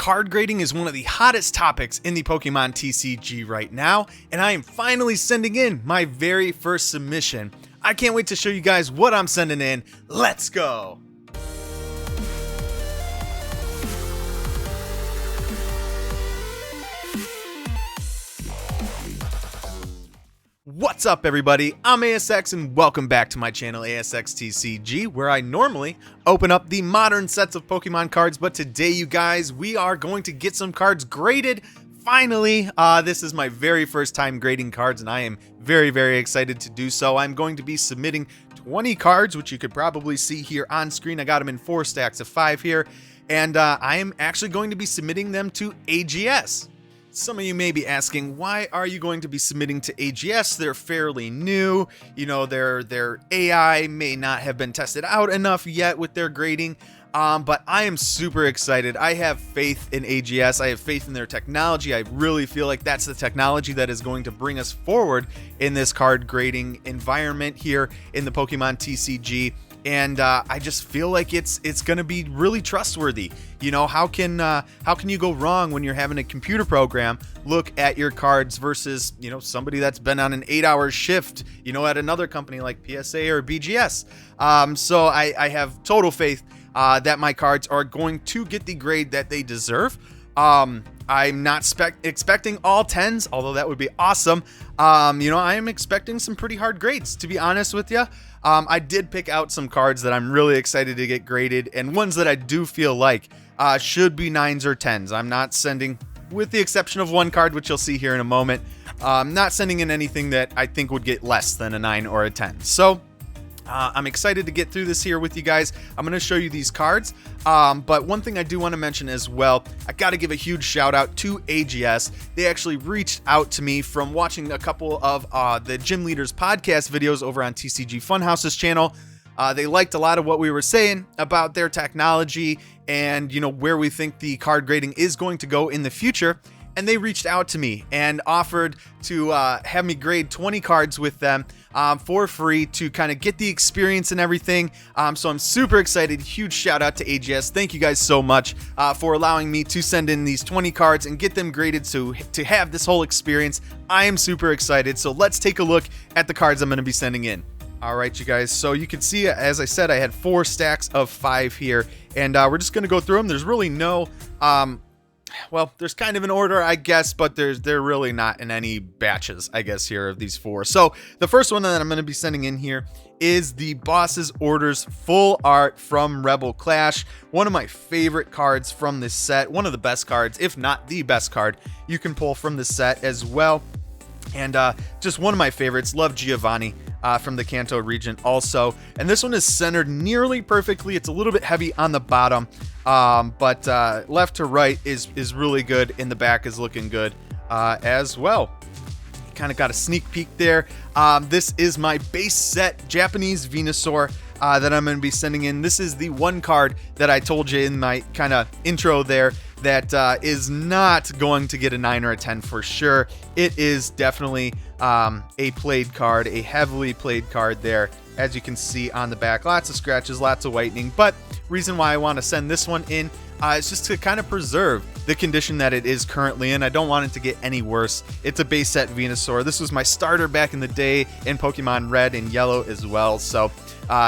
card grading is one of the hottest topics in the Pokemon TCG right now, and I am finally sending in my very first submission. I can't wait to show you guys what I'm sending in. Let's go! What's up, everybody? I'm ASX and welcome back to my channel ASX TCG, where I normally open up the modern sets of Pokemon cards, but today, you guys, we are going to get some cards graded. Finally, this is my very first time grading cards, and I am very excited to do so. I'm going to be submitting 20 cards, which you could probably see here on screen. I got them in 4 stacks of 5 here, and I am actually going to be submitting them to AGS. Some of you may be asking, why are you going to be submitting to AGS? They're fairly new. You know, their AI may not have been tested out enough yet with their grading. But I am super excited. I have faith in AGS. I have faith in their technology. I really feel like that's the technology that is going to bring us forward in this card grading environment here in the Pokemon TCG. And I just feel like it's going to be really trustworthy. You know, how can you go wrong when you're having a computer program look at your cards versus, you know, somebody that's been on an 8-hour shift, you know, at another company like PSA or BGS. So I have total faith that my cards are going to get the grade that they deserve. I'm not expecting all 10s, although that would be awesome. You know, I am expecting some pretty hard grades, to be honest with you. I did pick out some cards that I'm really excited to get graded, and ones that I do feel like should be 9s or 10s. I'm not sending, with the exception of one card, which you'll see here in a moment, not sending in anything that I think would get less than a 9 or a 10. So I'm excited to get through this here with you guys. I'm going to show you these cards, but one thing I do want to mention as well, I got to give a huge shout out to AGS. They actually reached out to me from watching a couple of the Gym Leaders podcast videos over on TCG Funhouse's channel. They liked a lot of what we were saying about their technology and, you know, where we think the card grading is going to go in the future. And they reached out to me and offered to have me grade 20 cards with them for free to kind of get the experience and everything. So I'm super excited. Huge shout out to AGS. Thank you guys so much for allowing me to send in these 20 cards and get them graded to have this whole experience. I am super excited. So let's take a look at the cards I'm going to be sending in. All right, you guys. So you can see, as I said, I had 4 stacks of 5 here, and we're just going to go through them. There's really no... well, there's kind of an order, I guess, but they're really not in any batches, I guess, here of these 4. So the first one that I'm going to be sending in here is the Boss's Orders Full Art from Rebel Clash. One of my favorite cards from this set. One of the best cards, if not the best card, you can pull from the set as well. And just one of my favorites. Love Giovanni from the Kanto region also. And this one is centered nearly perfectly. It's a little bit heavy on the bottom, but left to right is really good. In the back is looking good as well. Kind of got a sneak peek there. This is my base set Japanese Venusaur that I'm going to be sending in. This is the one card that I told you in my kind of intro there that is not going to get a 9 or a 10 for sure. It is definitely a played card, a heavily played card there. As you can see on the back, lots of scratches, lots of whitening. But reason why I want to send this one in is just to kind of preserve the condition that it is currently in. I don't want it to get any worse. It's a base set Venusaur. This was my starter back in the day in Pokemon Red and Yellow as well. So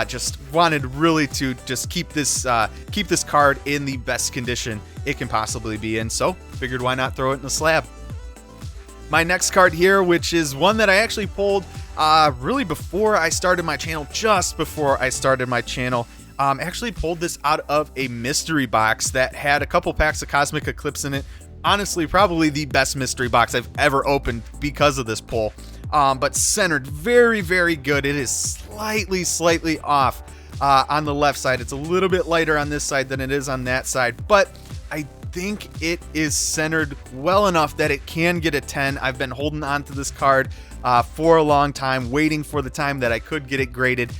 just wanted really to just keep this card in the best condition it can possibly be in. So figured, why not throw it in the slab. My next card here, which is one that I actually pulled really before I started my channel, just before I started my channel. Actually pulled this out of a mystery box that had a couple packs of Cosmic Eclipse in it. Honestly, probably the best mystery box I've ever opened because of this pull. But centered very good. It is slightly off on the left side. It's a little bit lighter on this side than it is on that side, but I think it is centered well enough that it can get a 10. I've been holding on to this card for a long time, waiting for the time that I could get it graded.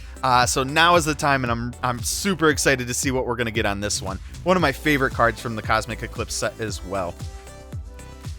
So now is the time, and I'm super excited to see what we're going to get on this one. One of my favorite cards from the Cosmic Eclipse set as well.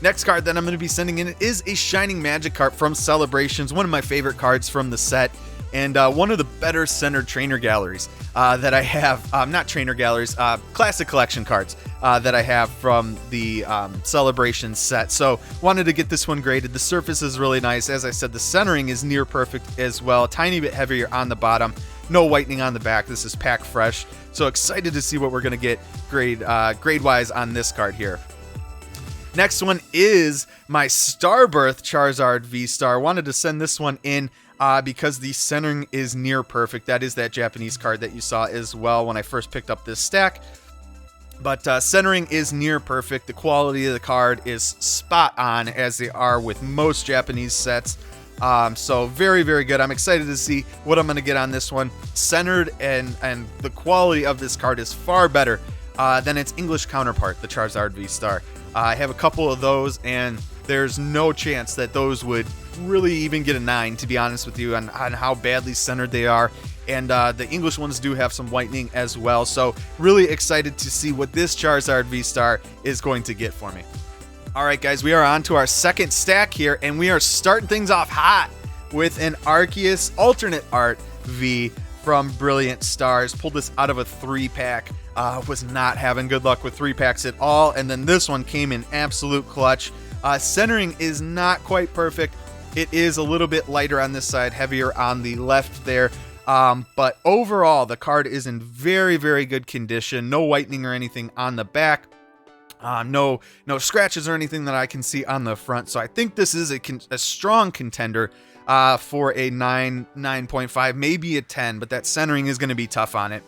Next card that I'm going to be sending in is a Shining Magikarp from Celebrations, one of my favorite cards from the set. and one of the better centered trainer galleries that I have. Not trainer galleries, classic collection cards that I have from the Celebration set. So wanted to get this one graded. The surface is really nice. As I said, the centering is near perfect as well. Tiny bit heavier on the bottom. No whitening on the back. This is pack fresh. So excited to see what we're going to get grade-wise on this card here. Next one is my Starbirth Charizard V-Star. Wanted to send this one in because the centering is near perfect. That is that Japanese card that you saw as well when I first picked up this stack. But centering is near perfect. The quality of the card is spot on, as they are with most Japanese sets. So very, very good. I'm excited to see what I'm going to get on this one. Centered, and the quality of this card is far better than its English counterpart, the Charizard V-Star. I have a couple of those, and there's no chance that those would really even get a 9, to be honest with you, on how badly centered they are. And the English ones do have some whitening as well. So really excited to see what this Charizard V-Star is going to get for me. All right, guys, we are on to our second stack here, and we are starting things off hot with an Arceus alternate art V from Brilliant Stars. Pulled this out of a 3-pack. Was not having good luck with 3-packs at all, and then this one came in absolute clutch. Centering is not quite perfect. It is a little bit lighter on this side, heavier on the left there. But overall, the card is in very, very good condition. No whitening or anything on the back. No scratches or anything that I can see on the front. So I think this is a strong contender for a 9.5, maybe a 10, but that centering is going to be tough on it.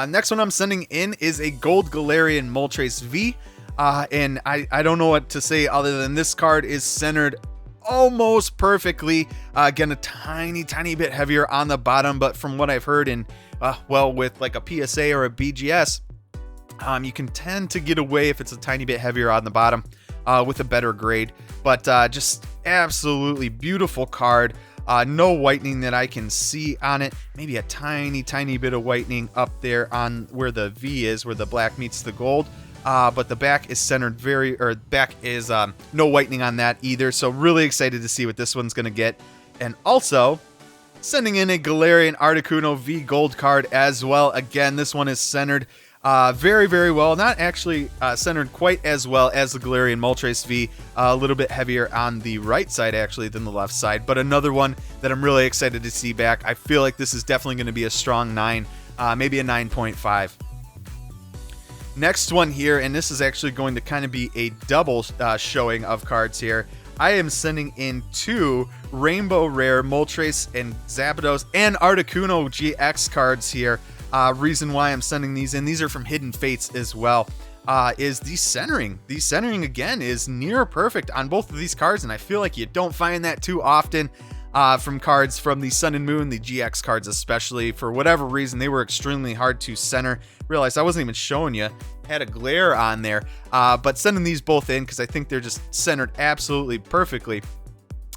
Next one I'm sending in is a Gold Galarian Moltres V. And I don't know what to say other than this card is centered almost perfectly. Again, a tiny bit heavier on the bottom, but from what I've heard in, well, with like a PSA or a BGS, you can tend to get away if it's a tiny bit heavier on the bottom with a better grade. But just absolutely beautiful card. No whitening that I can see on it. Maybe a tiny bit of whitening up there on where the V is, where the black meets the gold. But the back is centered back is no whitening on that either. So really excited to see what this one's going to get. And also sending in a Galarian Articuno V Gold card as well. Again, this one is centered very, very well. Not actually centered quite as well as the Galarian Moltres V. A little bit heavier on the right side actually than the left side. But another one that I'm really excited to see back. I feel like this is definitely going to be a strong 9, maybe a 9.5. Next one here, and this is actually going to kind of be a double showing of cards here. I am sending in 2 Rainbow Rare Moltres and Zapdos and Articuno GX cards here. Reason why I'm sending these in, these are from Hidden Fates as well, is the centering. The centering, again, is near perfect on both of these cards, and I feel like you don't find that too often from cards from the Sun and Moon, the GX cards especially. For whatever reason, they were extremely hard to center. Realized I wasn't even showing you. Had a glare on there. But sending these both in because I think they're just centered absolutely perfectly.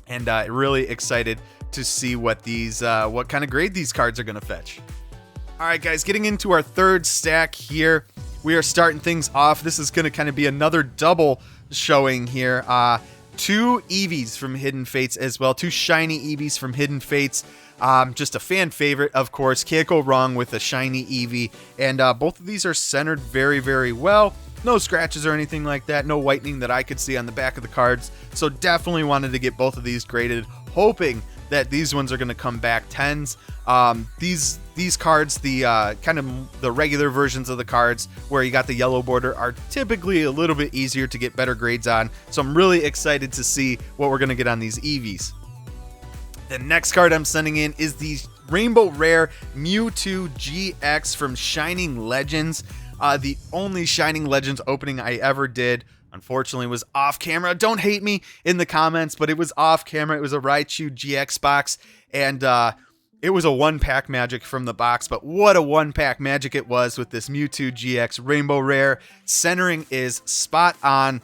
And really excited to see what these, what kind of grade these cards are going to fetch. All right, guys, getting into our third stack here. We are starting things off. This is going to kind of be another double showing here. 2 Eevees from Hidden Fates as well. 2 shiny Eevees from Hidden Fates. Just a fan favorite, of course. Can't go wrong with a shiny Eevee. And both of these are centered very, very well. No scratches or anything like that. No whitening that I could see on the back of the cards. So definitely wanted to get both of these graded, hoping that these ones are going to come back 10s. These cards, the kind of the regular versions of the cards where you got the yellow border, are typically a little bit easier to get better grades on. So I'm really excited to see what we're going to get on these Eevees. The next card I'm sending in is the Rainbow Rare Mewtwo GX from Shining Legends. The only Shining Legends opening I ever did, unfortunately, was off camera. Don't hate me in the comments, but it was off camera. It was a Raichu GX box, and it was a 1-pack magic from the box, but what a 1-pack magic it was with this Mewtwo GX Rainbow Rare. Centering is spot on.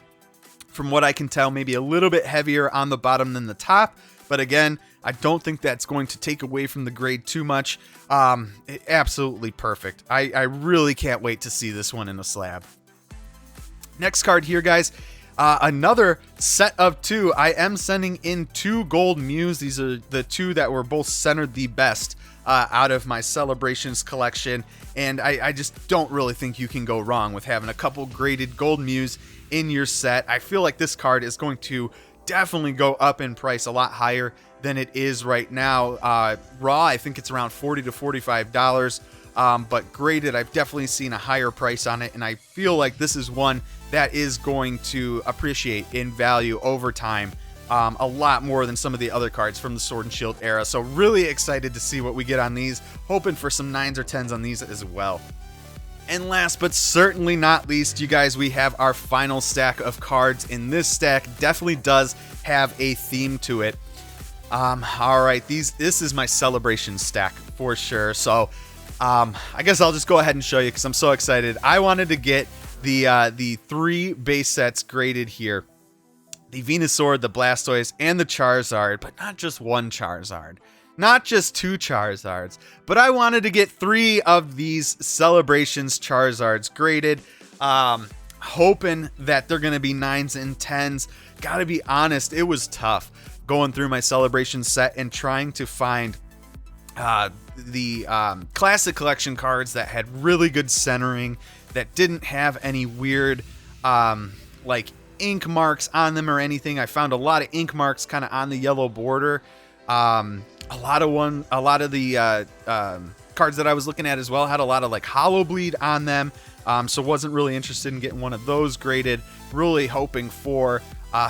From what I can tell, maybe a little bit heavier on the bottom than the top, but again, I don't think that's going to take away from the grade too much. Absolutely perfect. I really can't wait to see this one in a slab. Next card here, guys. Another set of 2. I am sending in 2 gold Mews. These are the 2 that were both centered the best out of my Celebrations collection, and I just don't really think you can go wrong with having a couple graded gold Mews in your set. I feel like this card is going to definitely go up in price a lot higher than it is right now. Raw, I think it's around $40 to $45. But graded, I've definitely seen a higher price on it, and I feel like this is one that is going to appreciate in value over time a lot more than some of the other cards from the Sword and Shield era. So really excited to see what we get on these, hoping for some 9s or 10s on these as well. And last but certainly not least, you guys, we have our final stack of cards, and this stack definitely does have a theme to it. All right, this is my Celebration stack for sure. So I guess I'll just go ahead and show you because I'm so excited. I wanted to get the 3 base sets graded here. The Venusaur, the Blastoise, and the Charizard, but not just one Charizard. Not just 2 Charizards, but I wanted to get 3 of these Celebrations Charizards graded. Hoping that they're going to be 9s and 10s. Gotta be honest, it was tough going through my Celebration set and trying to find the Classic Collection cards that had really good centering, that didn't have any weird like ink marks on them or anything. I found a lot of ink marks kind of on the yellow border. A lot of the cards that I was looking at as well had a lot of like hollow bleed on them. So wasn't really interested in getting one of those graded. Really hoping for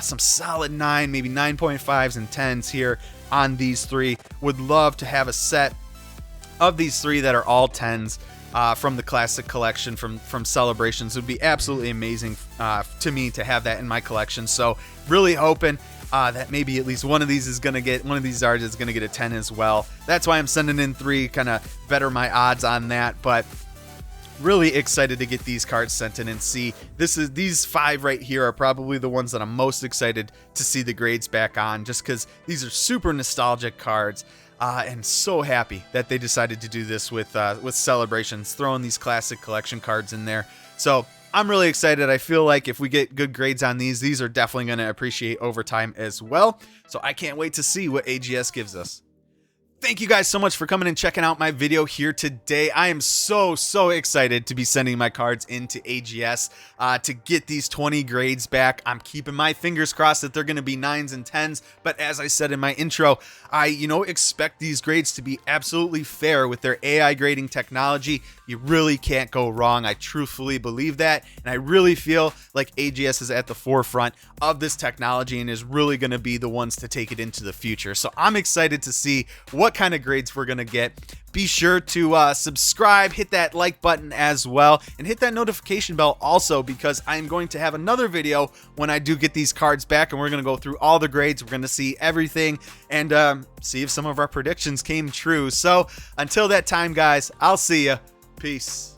some solid 9, maybe 9.5s and 10s here on these 3. Would love to have a set of these 3 that are all 10s from the Classic Collection from Celebrations. It would be absolutely amazing to me to have that in my collection. So really hoping that maybe at least one of these Zards is going to get a 10 as well. That's why I'm sending in 3, kind of better my odds on that. But really excited to get these cards sent in and see. These 5 right here are probably the ones that I'm most excited to see the grades back on, just because these are super nostalgic cards. And so happy that they decided to do this with Celebrations, throwing these Classic Collection cards in there. So I'm really excited. I feel like if we get good grades on these are definitely going to appreciate over time as well. So I can't wait to see what AGS gives us. Thank you guys so much for coming and checking out my video here today. I am so excited to be sending my cards into AGS to get these 20 grades back. I'm keeping my fingers crossed that they're going to be 9s and 10s, but as I said in my intro, I expect these grades to be absolutely fair with their AI grading technology. You really can't go wrong. I truthfully believe that, and I really feel like AGS is at the forefront of this technology and is really going to be the ones to take it into the future. So I'm excited to see what kind of grades we're going to get. Be sure to subscribe, hit that like button as well, and hit that notification bell also, because I'm going to have another video when I do get these cards back, and we're going to go through all the grades. We're going to see everything and see if some of our predictions came true. So until that time, guys, I'll see ya. Peace.